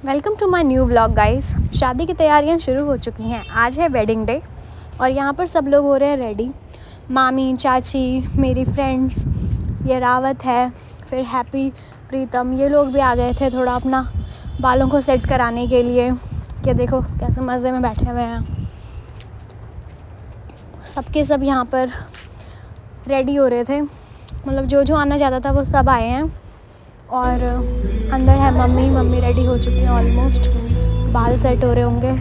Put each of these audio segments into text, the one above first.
Welcome to my new blog guys. शादी की तैयारियां शुरू हो चुकी हैं। आज है वेडिंग डे और यहाँ पर सब लोग हो रहे हैं रेडी। मामी, चाची, मेरी फ्रेंड्स, ये रावत है, फिर हैप्पी, प्रीतम, ये लोग भी आ गए थे थोड़ा अपना बालों को सेट कराने के लिए। ये देखो कैसे मज़े में बैठे हुए हैं। सबके सब यहाँ पर रेडी हो रहे थे, मतलब जो आना चाहता था वो सब आए हैं। और अंदर है मम्मी रेडी हो चुकी हैं ऑलमोस्ट, बाल सेट हो रहे होंगे।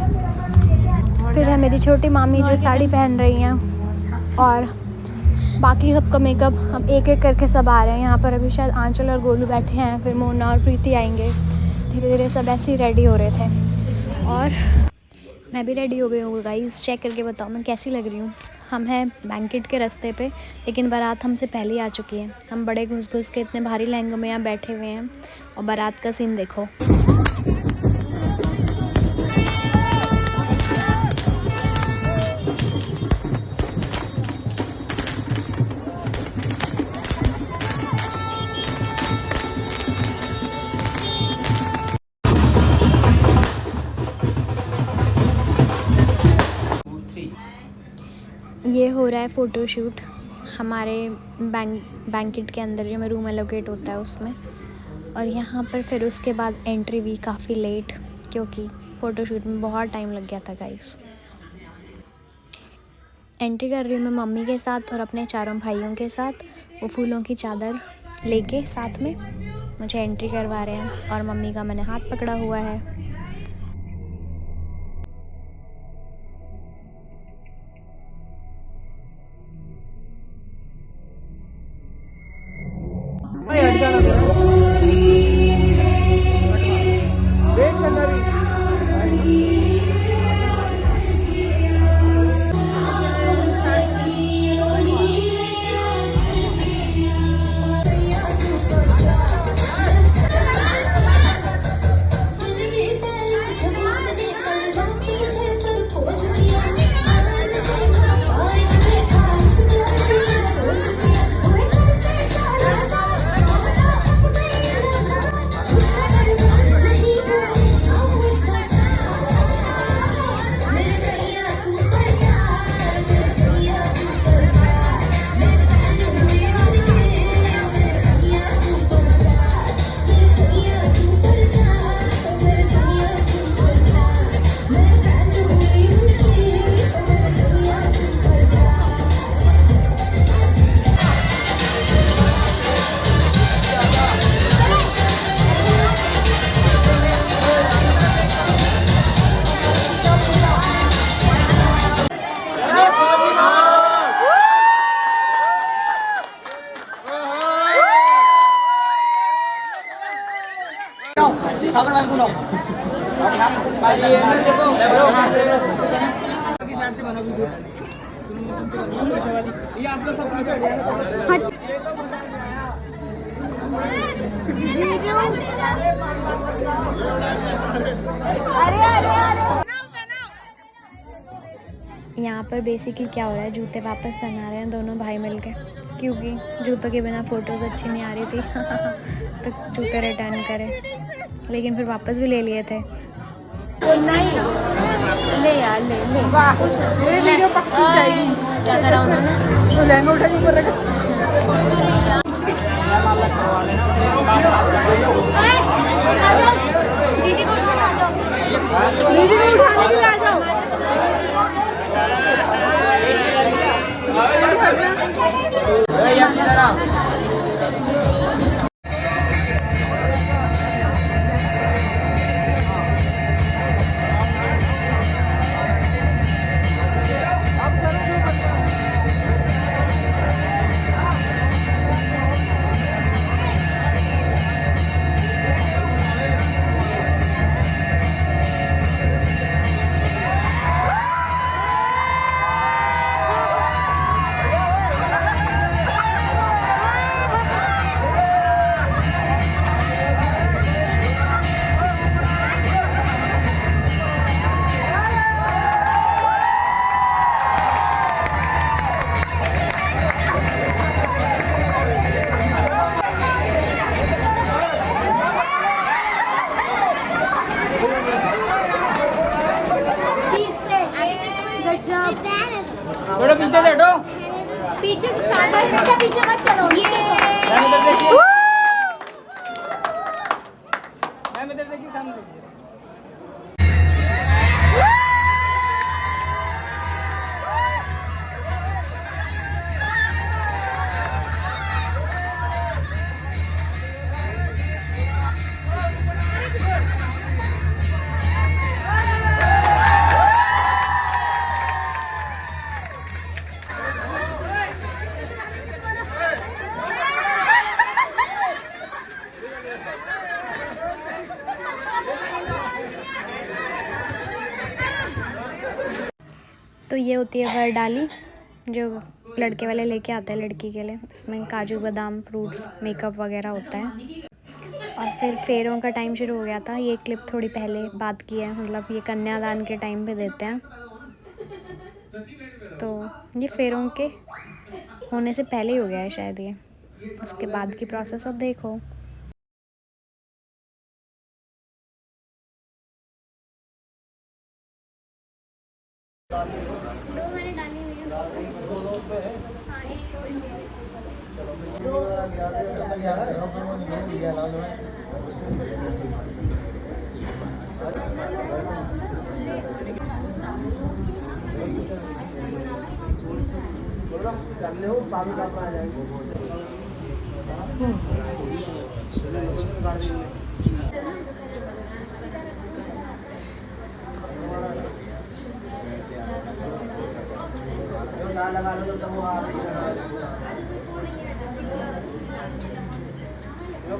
फिर है मेरी छोटी मामी जो साड़ी पहन रही हैं और बाकी सबका मेकअप हम एक एक करके सब आ रहे हैं। यहाँ पर अभी शायद आंचल और गोलू बैठे हैं, फिर मोना और प्रीति आएंगे। धीरे धीरे सब ऐसे ही रेडी हो रहे थे और मैं भी रेडी हो गई हूँ गाइस। चेक करके बताओ मैं कैसी लग रही हूँ। हम हैं बैंकेट के रास्ते पे, लेकिन बारात हमसे पहले ही आ चुकी है। हम बड़े घुस के इतने भारी लहंगों में यहाँ बैठे हुए हैं और बारात का सीन देखो। ये हो रहा है फ़ोटोशूट हमारे बैंकेट के अंदर, जो में रूम एलोकेट होता है उसमें। और यहाँ पर फिर उसके बाद एंट्री भी काफ़ी लेट, क्योंकि फ़ोटोशूट में बहुत टाइम लग गया था गाइस। एंट्री कर रही हूँ मैं मम्मी के साथ और अपने चारों भाइयों के साथ। वो फूलों की चादर लेके साथ में मुझे एंट्री करवा रहे हैं और मम्मी का मैंने हाथ पकड़ा हुआ है। यहाँ पर बेसिकली क्या हो रहा है, जूते वापस बना रहे हैं दोनों भाई मिलके, क्योंकि जूतों के बिना फ़ोटोज़ अच्छी नहीं आ रही थी तो जूते रिटर्न करे, लेकिन फिर वापस भी ले लिए थे। ले यार ले वीडियो पक्की जाएगी। क्या करा उन्होंने? तो लहंगा उठा नहीं कर रखा। दीदी को उठाने आ जाओ। दीदी को उठाने के लिए आ जाओ। थोड़ा पीछे से हटो। पीछे से सागर बेटा पीछे मत चलो। ये मैम इधर देखिए, मैम इधर देखिए, सामने देखिए। तो ये होती है वरडाली जो लड़के वाले लेके आते हैं लड़की के लिए। इसमें काजू बादाम फ्रूट्स मेकअप वगैरह होता है। और फिर फेरों का टाइम शुरू हो गया था। ये क्लिप थोड़ी पहले बात की है, मतलब ये कन्यादान के टाइम पे देते हैं। तो ये फेरों के होने से पहले ही हो गया है शायद ये। उसके बाद की प्रोसेस अब देखो। दो मैंने डाली हुई है। हाँ, एक लगा लो तो वो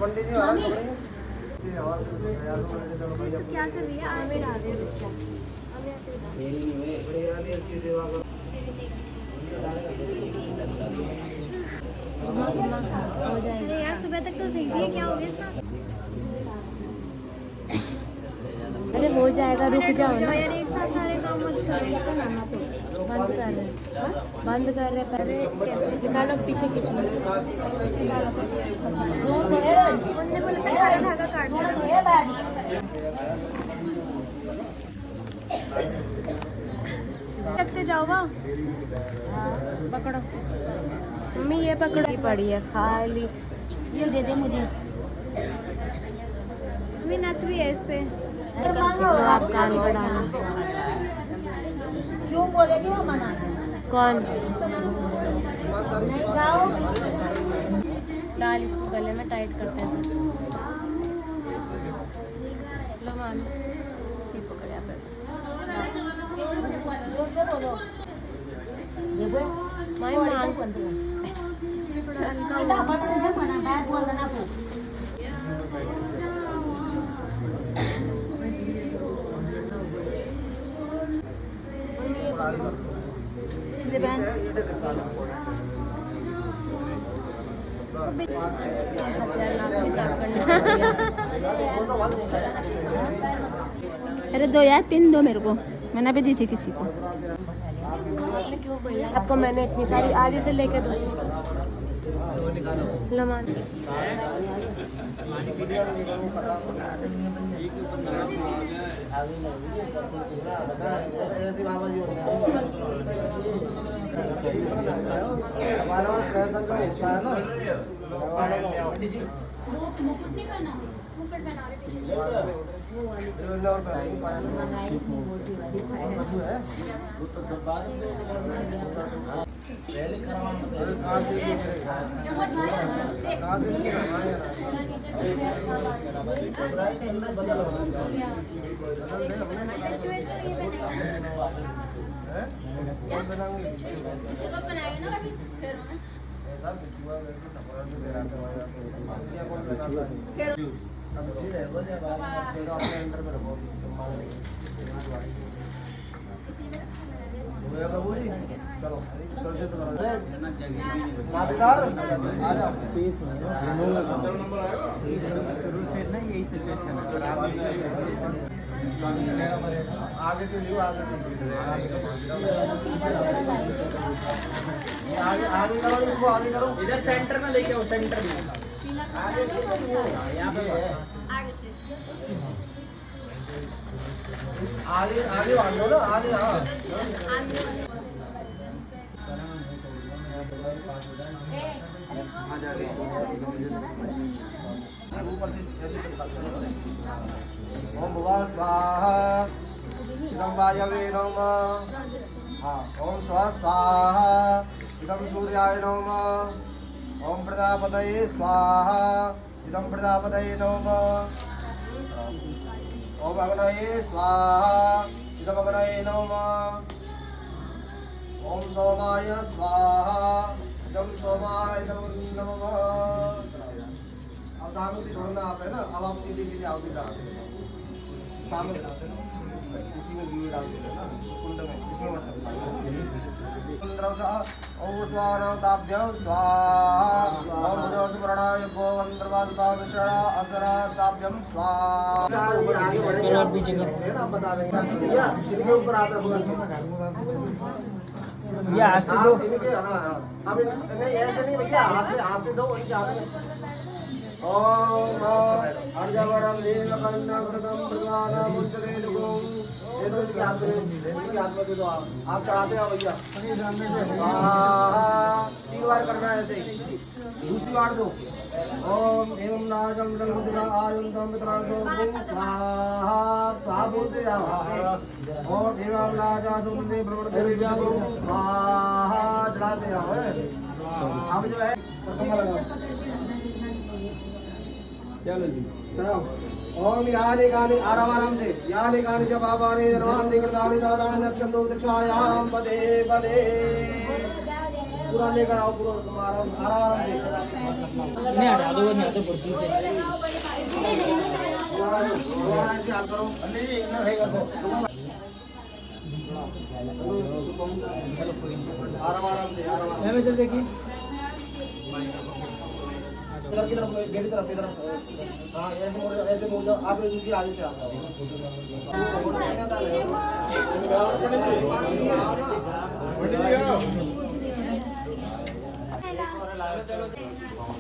पंडित जी तो क्या कर रही है? आमे डाल रही है। यार सुबह तक तो सही थी, क्या हो गया इसका? अरे हो जाएगा, रुक जाओ ना यार, एक साथ सारे काम मत करो। बंद कर रहे पहले निकालो पीछे खींचो। उन्होंने बोला था काला धागा काट रखते जाओ। वाह पकड़ो मम्मी, ये पकड़ो। पड़ी है खाली, ये दे दे मुझे। मम्मी नथ भी है इस पे, आप कान पर डालो। क्यों बोलेगी वो मना? कौन? डाल इसको गले में टाइट करते हैं। लो मान, ये पकड़े आप। माई मांग अरे दो यार, पिन दो मेरे को, मैंने भी दी थी किसी को। आपको मैंने इतनी सारी आज से लेके दो। लमान ऐसे बाबा जी हमारा फैशन का हिस्सा है ना। मुकुट नहीं पहना, मुकुट पहना रहे पीछे। नातेदार आ जाओ। शुरू से ना यही सिचुएशन है। आगे तो नहीं, आगे आगे आगे करो, इसको आगे करो। इधर सेंटर में लेके आओ, सेंटर में। आगे से यहाँ पे आगे आगे बांधो ना, आगे। हाँ ऊपर से ऐसे ओम भुवा स्वाहा इदं वायवे नमः। हाँ ओम स्वाहा स्वाहा इदं सूर्याय नमः। ओम प्रजापतये स्वाहा इदं प्रजापतये नमः। ओम अग्नये स्वाहा इदं अग्नये नमः। ओम सोमाय स्वाहा इदं सोमाय नमः। अब सामने छोड़ना आप है ना, अब आप सीधे सीधे आओगे सामने इसी में घी डाल देते ना कुंड में, इसमें मत ओम स्वानाभ्यां स्वाहा। ओम भुजस्मरणाय गो वंद्रवासुताविषणा असराभ्यां स्वाहा। आगे बढ़ेंगे आप पीछे है ना, बता देंगे इनके ऊपर आता है ये हाथ से दो। हाँ अब नहीं ऐसे नहीं भैया, हाथ से दो वही ज्यादा। ओम अर्जवरम नीलकंठं सदं भगवान मुञ्चते दुःखं। ये तो इनकी हाथ में दे दो आप चढ़ाते हो भैया। स्वाहा 3 बार करना है ऐसे ही, दूसरी बार दो। ओम एवं नाजम जलमुद्रा आयुंतम मित्रांतो स्वाहा। स्वाहा बोलते जाओ। ओम एवं नाजा सुमते प्रवर्तते स्वाहा चढ़ाते जाओ। अब जो है प्रथम लगाओ। चलो जी। ओम यानि कानि आराम से यानि कानि च पापानि जन्मानि कृतानि दातानि नक्षन्तो दक्षायां पदे पदे। पूरा लेकर आओ, पूरा आराम से नहीं हटा दो, नहीं हटा बुद्धि से। दोबारा ऐसे हाथ करो। आराम से मैं इधर देखिए। इधर की तरफ, मेरी तरफ इधर। हाँ ऐसे मुड़ जाओ आप, इनकी आगे से आप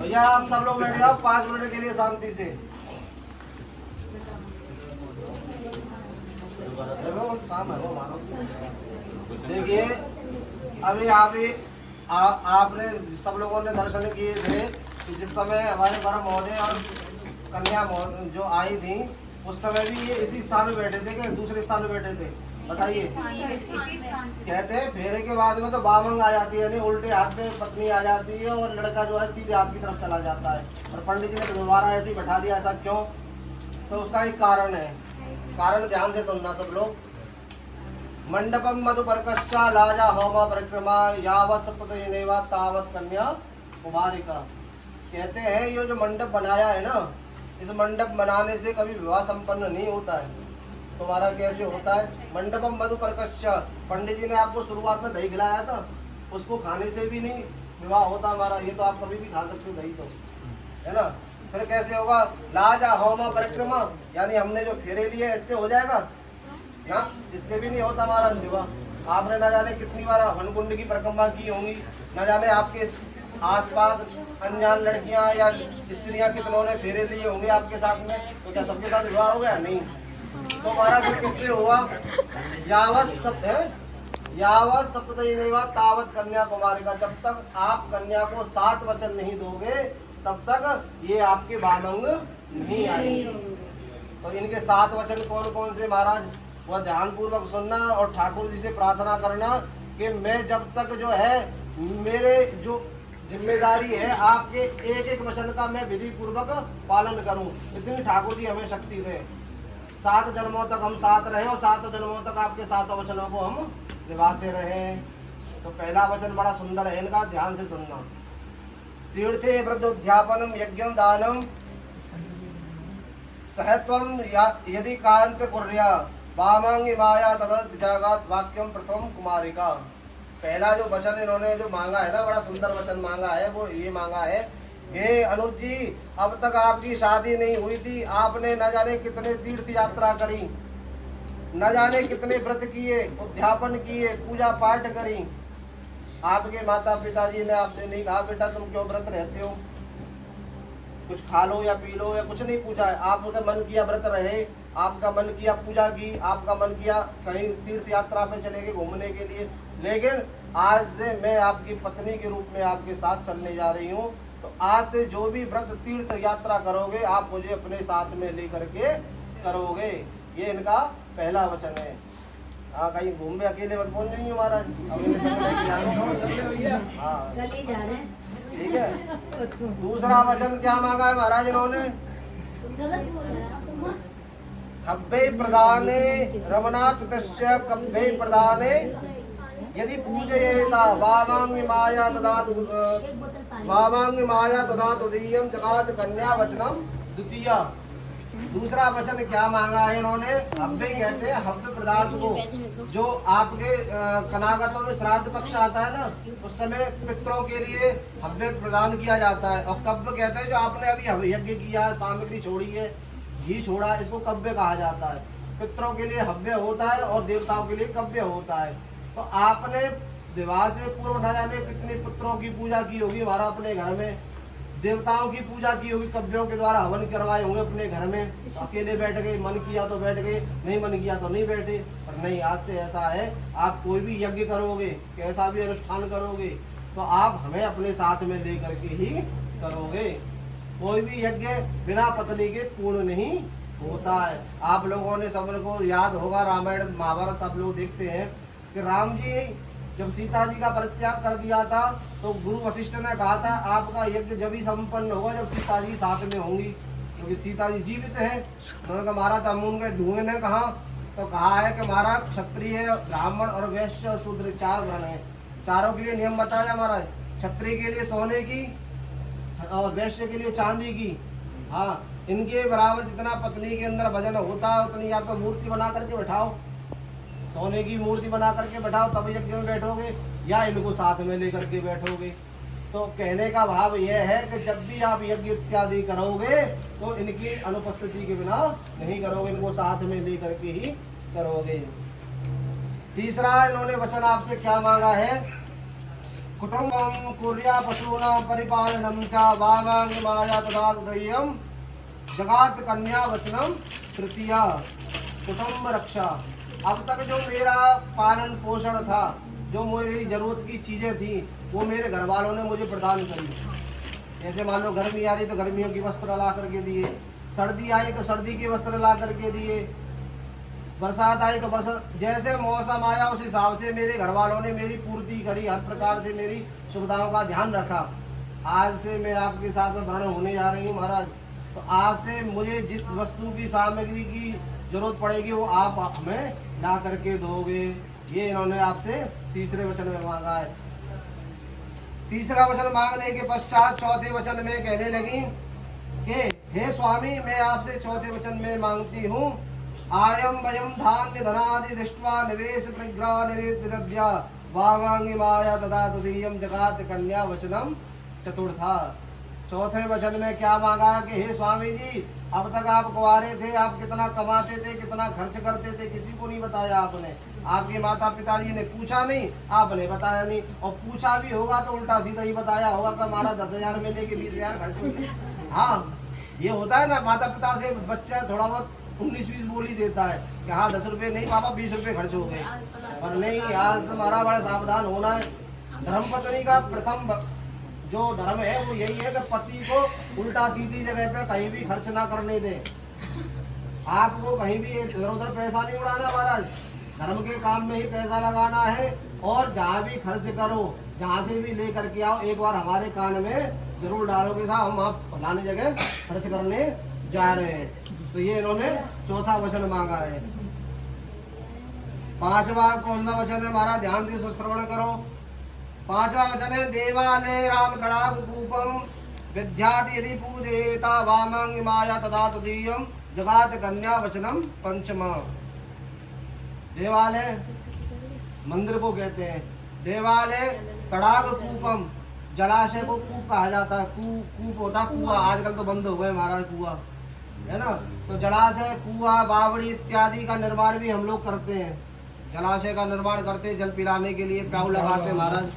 भैया आप सब लोग बैठ जाओ 5 मिनट के लिए शांति से। देखो बस काम है वो मानो। देखिए अभी आपने सब लोगों ने दर्शन किए थे कि जिस समय हमारे परम महोदय और कन्या जो आई थी उस समय भी ये इसी स्थान में बैठे थे कि दूसरे स्थान में बैठे थे? बताइए। कहते हैं फेरे के बाद में तो बामंग आ जाती है, यानी उल्टे हाथ में पत्नी आ जाती है और लड़का जो है सीधे हाथ की तरफ चला जाता है। और पंडित जी ने दोबारा ऐसे ही बैठा दिया। ऐसा क्यों? तो उसका एक कारण है। कारण ध्यान से सुनना सब लोग। मंडपम मधु परकश्चा लाजा होमा परिक्रमा यावत सप्तयनेवा तावत कन्या कुमारिका। कहते हैं ये जो मंडप बनाया है ना, इस मंडप बनाने से कभी विवाह संपन्न नहीं होता है। तुम्हारा कैसे होता है? मंडपम मधु परकश्चा, पंडित जी ने आपको शुरुआत में दही खिलाया था, उसको खाने से भी नहीं विवाह होता हमारा। ये तो आप कभी भी खा सकते हो दही तो, है ना। फिर कैसे होगा? लाजा होमा परिक्रमा, यानी हमने जो फेरे लिए इससे हो जाएगा? यहाँ इससे भी नहीं होता हमारा विवाह। आपने न जाने कितनी बार हवनकुंड की परिक्रमा की होंगी, न जाने आपके आसपास अनजान लड़कियां या स्त्रियां कितनों ने फेरे लिए होंगे आपके साथ में, तो क्या सबके साथ विवाह हो गया? नहीं। तो हमारा फिर किससे हुआ? यावत सप्तयनेवा तावत कन्या कुमारिका। जब तक आप कन्या को 7 वचन नहीं दोगे तब तक ये आपके बामंग नहीं आएंगे। तो इनके 7 वचन कौन कौन से महाराज? वह ध्यान पूर्वक सुनना और ठाकुर जी से प्रार्थना करना कि मैं जब तक जो है मेरे जो जिम्मेदारी है आपके एक एक वचन का मैं विधि पूर्वक पालन करूं, इतनी ठाकुर जी हमें शक्ति दें। 7 जन्मों तक हम साथ रहें और 7 जन्मों तक आपके 7 वचनों को हम निभाते रहें। तो पहला वचन बड़ा सुंदर है, इनका ध्यान से सुनना। तीर्थे वृद्धोध्यापनम यज्ञम दानम सहत्वम यदि कांत कुर्या वामांगी माया तदत जागात वाक्यम प्रथम कुमारिका। पहला जो वचन इन्होंने जो मांगा है ना, बड़ा सुंदर वचन मांगा है, वो ये मांगा है, हे अनुज जी अब तक आपकी शादी नहीं हुई थी, आपने न जाने कितने तीर्थ यात्रा करी, न जाने कितने व्रत किए, उद्यापन किए, पूजा पाठ करी। आपके माता पिताजी ने आपसे नहीं कहा बेटा तुम क्यों व्रत रहते हो, कुछ खा लो या पी लो या कुछ नहीं पूछा है। आपका मन किया व्रत रहे, आपका मन किया पूजा की, आपका मन किया कहीं तीर्थ यात्रा पे चले गए घूमने के लिए, लेकिन आज से मैं आपकी पत्नी के रूप में आपके साथ चलने जा रही हूँ। तो आज से जो भी व्रत तीर्थ यात्रा करोगे आप मुझे अपने साथ में लेकर के करोगे। ये इनका पहला वचन है। हाँ, कहीं घूमने अकेले मत बोल रही हो महाराज, अकेले सब लेके जाना। हाँ ठीक है। दूसरा वचन क्या मांगा है महाराज इन्होंने? कब्बे प्रदाने रमणाकृतस्य कब्बे प्रदाने यदि पूजयेता वामांग माया ददातु वामांग माया ददातु दीयम जगात कन्या वचनम द्वितीया। दूसरा वचन क्या मांगा है इन्होंने? हव्य कहते हैं हव्य पदार्थ को, जो आपके कनागतों में श्राद्ध पक्ष आता है ना, उस समय पितरों के लिए हव्य प्रदान किया जाता है। और कब्य कहते हैं जो आपने अभी यज्ञ किया है, सामग्री छोड़ी है, घी छोड़ा, इसको कव्य कहा जाता है। पितरों के लिए हव्य होता है और देवताओं के लिए कव्य होता है। तो आपने विवाह से पूर्व न जाने कितने पुत्रों की पूजा की होगी हमारा अपने घर में, देवताओं की पूजा की होगी, कव्यों के द्वारा हवन करवाए होंगे अपने घर में। तो अकेले बैठ गए, मन किया तो बैठ गए, नहीं मन किया तो नहीं बैठे। पर नहीं, आज से ऐसा है, आप कोई भी यज्ञ करोगे, कैसा भी अनुष्ठान करोगे, तो आप हमें अपने साथ में लेकर के ही करोगे। कोई भी यज्ञ बिना पत्नी के पूर्ण नहीं होता है। आप लोगों ने सबको याद होगा, रामायण महाभारत सब लोग देखते हैं कि राम जी जब सीता जी का परित्याग कर दिया था तो गुरु वशिष्ठ ने कहा था आपका यज्ञ जब ही संपन्न होगा जब सीता जी साथ में होंगी, क्योंकि सीता जी जीवित है। उन्होंने कहा महाराज हम उनके ढूंढे ने कहा, तो कहा है कि महाराज क्षत्रिय, ब्राह्मण और वैश्य और शूद्र 4 वर्ण है। चारों के लिए नियम बताया महाराज, क्षत्रिय के लिए सोने की और वैश्य के लिए चांदी की। हाँ, इनके बराबर जितना पत्नी के अंदर वजन होता है उतनी या तो मूर्ति बना करके बैठाओ, सोने की मूर्ति बना करके बैठाओ तब यज्ञ में बैठोगे, या इनको साथ में लेकर के बैठोगे। तो कहने का भाव यह है कि जब भी आप यज्ञ इत्यादि करोगे तो इनकी अनुपस्थिति के बिना नहीं करोगे, इनको साथ में लेकर के ही करोगे। तीसरा इन्होंने वचन आपसे क्या मांगा है? कुटुंबम कुर्या पशूनां परिपालनम च वामांग माया तदादयम जगात कन्या वचनम तृतीया। कुटुंब रक्षा। अब तक जो मेरा पालन पोषण था, जो मेरी जरूरत की चीजें थी, वो मेरे घर वालों ने मुझे प्रदान करी। जैसे मान लो गर्मी आ रही तो गर्मियों की वस्त्र ला करके दिए, सर्दी आई तो सर्दी के वस्त्र ला करके दिए, बरसात आई तो बरसात, जैसे मौसम आया उस हिसाब से मेरे घर वालों ने मेरी पूर्ति करी, हर प्रकार से मेरी सुविधाओं का ध्यान रखा। आज से मैं आपके साथ में वर्ण होने जा रही हूँ महाराज, तो आज से मुझे जिस वस्तु की सामग्री की जरूरत पड़ेगी वो आप हमें ला करके दोगे। ये इन्होंने आपसे तीसरे वचन में मांगा है। तीसरा वचन मांगने के पश्चात चौथे वचन में कहने लगी कि हे स्वामी मैं आपसे चौथे वचन में मांगती हूँ, आयम वयम धान्य धनादि दृष्ट्वा निवेश प्रग्रह निद्या वामांगी माया तथा तुदीयम जगात कन्या वचनम चतुर्था। चौथे वचन में क्या मांगा कि हे स्वामी जी अब तक आप कुंवारे थे, आप कितना कमाते थे, कितना खर्च करते थे, किसी को नहीं बताया आपने। आपके माता पिताजी ने पूछा नहीं, आपने बताया नहीं, और पूछा भी होगा तो उल्टा सीधा ही बताया होगा कि हमारा 10,000 में लेके 20,000 खर्च हो गए। हाँ, ये होता है ना, माता पिता से बच्चा थोड़ा बहुत 19-20 बोली देता है कि हाँ 10 रुपये नहीं पापा 20 रुपये खर्च हो गए। पर नहीं, आज तुम्हारा बड़ा सावधान होना है। धर्मपत्नी का प्रथम जो धर्म है वो यही है कि पति को उल्टा सीधी जगह पे कहीं भी खर्च ना करने दे। आपको कहीं भी इधर उधर पैसा नहीं उड़ाना महाराज, धर्म के काम में ही पैसा लगाना है। और जहाँ भी खर्च करो, जहाँ से भी लेकर के आओ, एक बार हमारे कान में जरूर डालोगे साहब हम आप फलाने जगह खर्च करने जा रहे हैं। तो ये इन्होंने चौथा वचन मांगा है। पांचवा कौन सा वचन है महाराज? ध्यान से श्रवण करो। पांचवा वचन है देवालय राम कड़ाक कूपम विद्याति यदि पूजेता वामांग माया तदा तुदीयम जगात कन्या वचनम पंचमा। देवालय मंदिर को कहते हैं, देवालय कड़ाक कूपम, जलाशय को कूप कहा जाता है। कूप होता कुआ, आजकल तो बंद हो गए महाराज कुआ, है ना। तो जलाशय, कुआ, बावड़ी इत्यादि का निर्माण भी हम लोग करते हैं। जलाशय का निर्माण करते, जल पिलाने के लिए प्याऊ लगाते महाराज।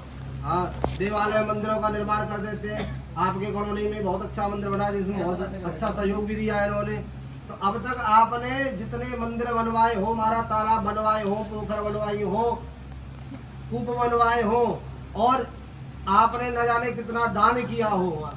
हाँ, देवालय मंदिरों का निर्माण कर देते हैं। आपके कॉलोनी में बहुत अच्छा मंदिर बना, जिसमें बहुत अच्छा सहयोग भी दिया है इन्होंने। तो अब तक आपने जितने मंदिर बनवाए हो, हमारा तालाब बनवाए हो, पोखर बनवाई हो, कूप बनवाए हों और आपने न जाने कितना दान किया हो,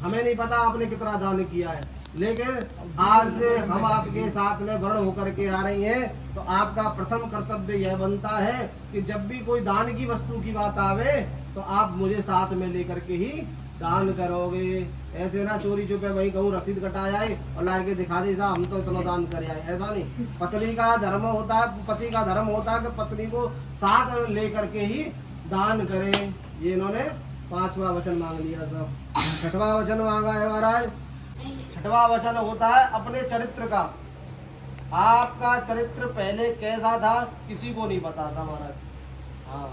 हमें नहीं पता आपने कितना दान किया है, लेकिन आज से हम आपके साथ में वर्ण होकर के आ रही हैं, तो आपका प्रथम कर्तव्य यह बनता है कि जब भी कोई दान की वस्तु की बात आवे तो आप मुझे साथ में लेकर के ही दान करोगे। ऐसे ना चोरी चुपे वही कहूँ रसीद कटा जाए और ला के दिखा दे साहब हम तो इतना दान कर आए, ऐसा नहीं। पत्नी का धर्म होता है, पति का धर्म होता है कि पत्नी को साथ लेकर के ही दान करें। ये इन्होंने 5वां वचन मांग लिया। सब 6वां वचन मांगा है महाराज। 6वां वचन होता है अपने चरित्र का। आपका चरित्र पहले कैसा था किसी को नहीं पता था महाराज, हाँ,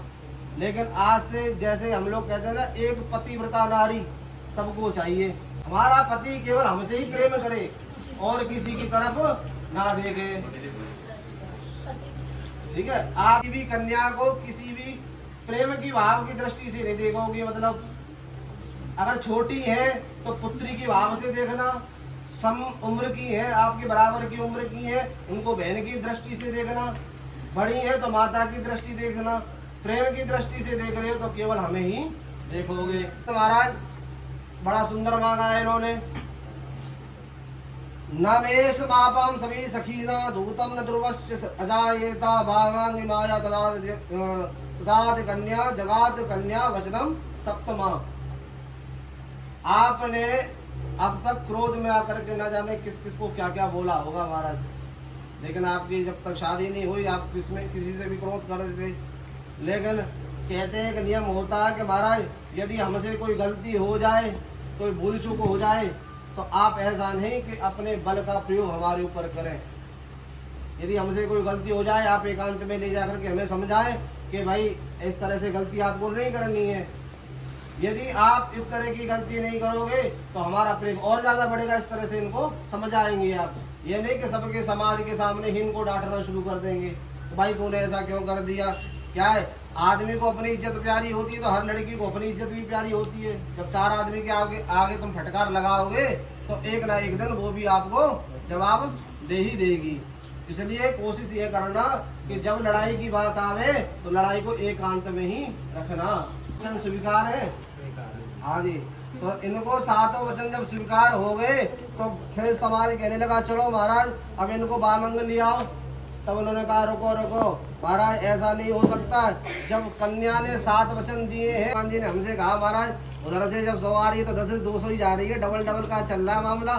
लेकिन आज से जैसे हम लोग कहते हैं ना, एक पतिव्रता नारी सबको चाहिए। हमारा पति केवल हमसे ही प्रेम करे और किसी की तरफ ना देखे, ठीक है। आप भी कन्या को किसी भी प्रेम की भाव की दृष्टि से नहीं देखोगे, मतलब अगर छोटी है तो पुत्री की भाव से देखना, सम उम्र की है, आपके बराबर की उम्र की है, उनको बहन की दृष्टि से देखना, बड़ी है तो माता की दृष्टि देखना, प्रेम की दृष्टि से देख रहे हो तो केवल हमें ही देखोगे। तो महाराज बड़ा सुंदर मांगा है इन्होंने। नमेश मापम सभी सखीना दूतम न ध्रुवस्य अजायेता भावांगी माया तदात कन्या जगात कन्या वचनम सप्तमा। आपने अब तक क्रोध में आकर के न जाने किस किस को क्या क्या बोला होगा महाराज, लेकिन आपकी जब तक शादी नहीं हुई आप किसी से भी क्रोध कर देते। लेकिन कहते हैं कि नियम होता है कि महाराज यदि हमसे कोई गलती हो जाए, कोई भूल चूक हो जाए, तो आप ऐसा नहीं कि अपने बल का प्रयोग हमारे ऊपर करें। यदि हमसे कोई गलती हो जाए आप एकांत में ले जाकर के हमें समझाएं कि भाई इस तरह से गलती आपको नहीं करनी है। यदि आप इस तरह की गलती नहीं करोगे तो हमारा प्रेम और ज्यादा बढ़ेगा। इस तरह से इनको समझाएंगे आप, ये नहीं कि सबके समाज के सामने ही इनको डांटना शुरू कर देंगे, तो भाई तूने ऐसा क्यों कर दिया। क्या है, आदमी को अपनी इज्जत प्यारी होती है तो हर लड़की को अपनी इज्जत भी प्यारी होती है। जब 4 आदमी के आगे तुम फटकार लगाओगे तो एक ना एक दिन वो भी आपको जवाब दे ही देगी। इसलिए कोशिश ये करना कि जब लड़ाई की बात आवे तो लड़ाई को एकांत में ही रखना। वचन स्वीकार है, हाँ जी। तो इनको 7 वचन जब स्वीकार हो गए तो फिर समाज कहने लगा चलो महाराज अब इनको बामंगल ले आओ। तब उन्होंने कहा रुको रुको महाराज ऐसा नहीं हो सकता। जब कन्या ने 7 वचन दिए हैं, हनुमान जी ने हमसे कहा महाराज उधर से जब 100 आ रही है तो 10 से 200 ही जा रही है, डबल डबल का चल रहा है मामला।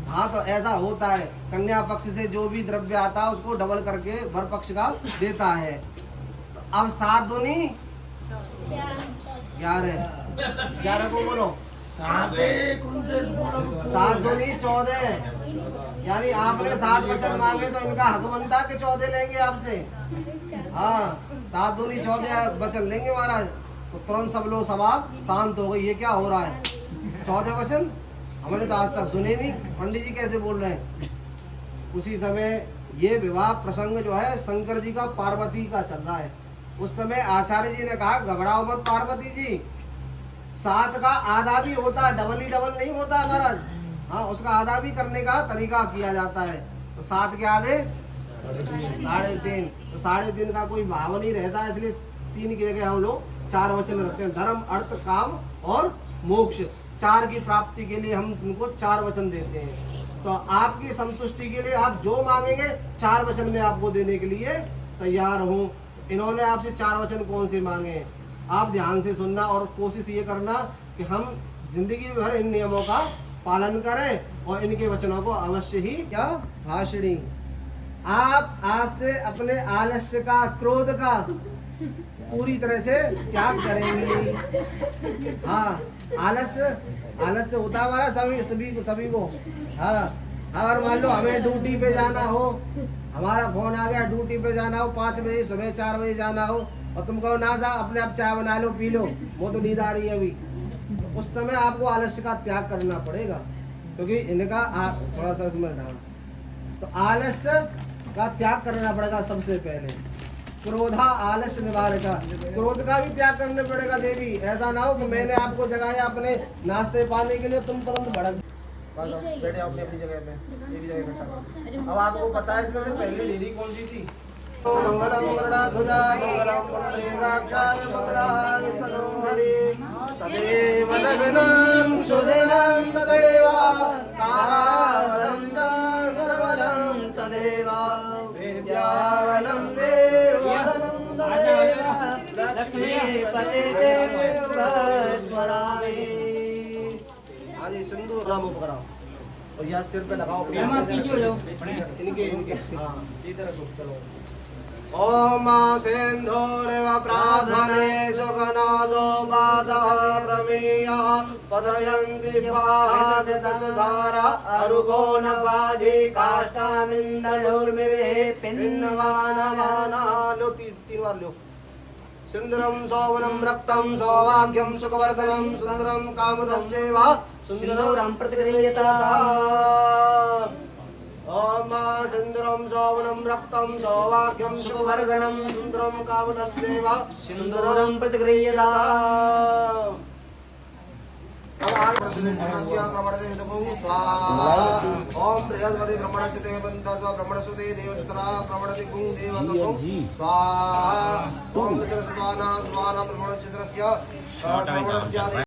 हाँ तो ऐसा होता है, कन्या पक्ष से जो भी द्रव्य आता है उसको डबल करके वर पक्ष का देता है। तो अब 7 दूनी 11 को बोलो 7 दूनी 14, यानी आपने 7 वचन मांगे तो इनका हक बनता कि 14 लेंगे आपसे। हाँ 7 दूनी 14 वचन लेंगे महाराज। तो तुरंत सब लोग सभा शांत हो गई, ये क्या हो रहा है, 14 वचन हमने तो आज तक सुने नहीं, पंडित जी कैसे बोल रहे हैं। उसी समय ये विवाह प्रसंग जो है शंकर जी का पार्वती का चल रहा है। उस समय आचार्य जी ने कहा घबराओ मत पार्वती जी, 7 का आधा भी होता है, डबल ही डबल नहीं होता है महाराज। हाँ उसका आधा भी करने का तरीका किया जाता है। तो 7 के आधे 3.5, तो 3.5 का कोई भाव नहीं रहता, इसलिए 3 की जगह हम लोग 4 वचन रखते हैं। धर्म अर्थ काम और मोक्ष, 4 की प्राप्ति के लिए हम उनको 4 वचन देते हैं। तो आपकी संतुष्टि के लिए आप जो मांगेंगे 4 वचन में आपको देने के लिए तैयार हूँ। इन्होंने आपसे 4 वचन कौन से मांगे, आप ध्यान से सुनना और कोशिश ये करना कि हम जिंदगी भर इन नियमों का पालन करें और इनके वचनों को अवश्य ही क्या भाषणी। आप आज से अपने आलस्य का, क्रोध का पूरी तरह से त्याग करेंगी। हाँ आलस्य होता है हमारा सभी को। हाँ अगर मान लो हमें ड्यूटी पे जाना हो, हमारा फोन आ गया ड्यूटी पे जाना हो, 5 बजे सुबह 4 बजे जाना हो और तुम कहो ना साहब अपने आप चाय बना लो पी लो, वो तो नींद आ रही है अभी, तो उस समय आपको आलस्य का त्याग करना पड़ेगा, क्योंकि इनका आप थोड़ा सा इसमें डाल। तो आलस्य का त्याग करना पड़ेगा सबसे पहले। क्रोधा आलस्य निवारका, क्रोध का भी त्याग करने पड़ेगा देवी। ऐसा ना हो कि मैंने आपको जगाया अपने नाश्ते पाने के लिए, तुम तुरंत भड़क बैठे अपनी जगह पे, एक जगह इकट्ठा। अब आपको पता है इसमें से पहले लेडी कौन सी थी, मंगलम गरुड़ध्वजा मंगलम पुंडरीकाक्षाय मंगलाय स्तनोहरि तदेव लग्नं सुदिनं तदेव ताराबलं चन्द्रबलं तदेव विद्याबलं देवबलं तदेव लक्ष्मीपते देवस्मरामि। आदि सिंदूर नाम कराओ और यह सिर पे लगाओ। पीछे हो जाओ। इनके हाँ सीधे रखो। चलो ओम सिंधूरेव प्रार्थने सुगनासो पादः प्रमेय पदयन्ति पादतसधारा अरुकोणपाधि काष्ठामिन्दयोर्मिवे पिन्नवानवाना। लो तीन बार लो। सुंदरम सौवनम रक्तम सौभाग्यम सुखवर्धनम सुंदरम कामदस्यैव सुंदरम प्रतिगृह्यता। ओम सुंदरम सौवनम रक्तम सौभाग्यम सुखवर्धनम सुंदरम कामदस्यैव सुंदरम प्रतिगृह्यता। ओम बृहस्पति ब्रह्मणस्य देवबन्धः ब्रह्मणसुते देवचतुरा ब्रह्मणति गुं देवततो स्वाहा। ओम चतुर्स्वाना स्वाना ब्रह्मणचित्रस्य ब्रह्मणस्य